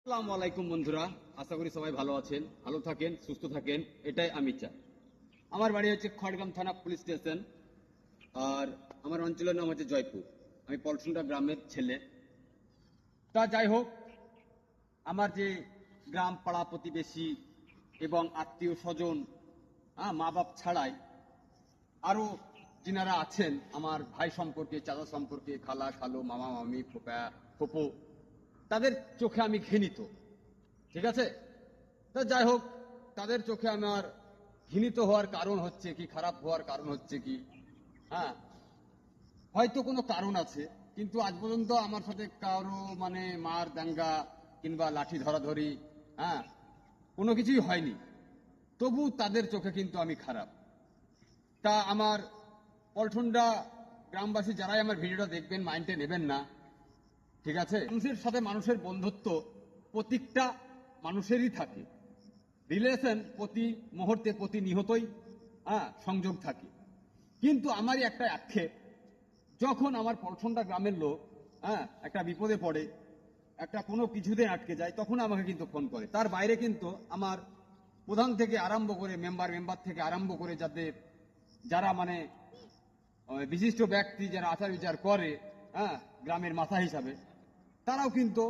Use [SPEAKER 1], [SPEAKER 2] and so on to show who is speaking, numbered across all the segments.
[SPEAKER 1] আসসালামু আলাইকুম বন্ধুরা, আশা করি সবাই ভালো আছেন, ভালো থাকেন, সুস্থ থাকেন, এটাই আমি চাই। আমার বাড়ি হচ্ছে খড়গ্রাম থানা পুলিশ স্টেশন, আর আমার অঞ্চলের নাম হচ্ছে জয়পুর। আমি পলসুন্ডা গ্রামের ছেলে। তা যাই হোক, আমার যে গ্রাম পাড়া প্রতিবেশী এবং আত্মীয় স্বজন, মা বাপ ছাড়াই আরো যিনারা আছেন আমার ভাই সম্পর্কে, চাচা সম্পর্কে, খালা খালো, মামা মামি, ফোপা ফোপো, তাদের চোখে আমি ঘৃণিত। ঠিক আছে? তা যাই হোক, তাদের চোখে আমার ঘৃণিত হওয়ার কারণ হচ্ছে কি, খারাপ হওয়ার কারণ হচ্ছে কি, হ্যাঁ, হয়তো কোনো কারণ আছে, কিন্তু আজ পর্যন্ত আমার সাথে কারো মানে মার দাঙ্গা কিংবা লাঠি ধরাধরি, হ্যাঁ, কোনো কিছুই হয়নি। তবু তাদের চোখে কিন্তু আমি খারাপ। তা আমার পলঠুন্ডা গ্রামবাসী যারাই আমার ভিডিওটা দেখবেন, মাইন্ডে নেবেন না। ঠিক আছে? মানুষের সাথে মানুষের বন্ধুত্ব প্রত্যেকটা মানুষেরই থাকে। রিলেশন প্রতি মুহূর্তে, প্রতি নিহতই সংযোগ থাকে। কিন্তু আমারই একটা আক্ষেপ, যখন আমার পলঠুন্ডা গ্রামের লোক একটা বিপদে পড়ে, একটা কোনো কিছুতে আটকে যায়, তখন আমাকে কিন্তু ফোন করে। তার বাইরে কিন্তু আমার প্রধান থেকে আরম্ভ করে মেম্বার থেকে আরম্ভ করে যারা মানে বিশিষ্ট ব্যক্তি যারা আচার বিচার করে, গ্রামের মাথা হিসাবে, তারাও কিন্তু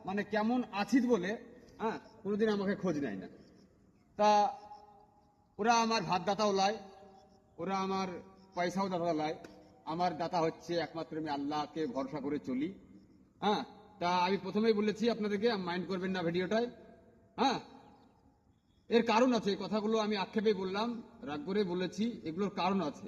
[SPEAKER 1] মানে কেমন আছিস বলে কোনোদিন আমাকে খোঁজ নেয় না। তা ওরা আমার ভাত দাতাও লায়, ওরা আমার পয়সাও দাতা লায়। আমার দাতা হচ্ছে একমাত্র আমি আল্লাহকে ভরসা করে চলি। তা আমি প্রথমেই বলেছি আপনাদেরকে, মাইন্ড করবেন না ভিডিওটায়। হ্যাঁ, এর কারণ আছে, এই কথাগুলো আমি আক্ষেপে বললাম, রাগ করে বলেছি, এগুলোর কারণ আছে।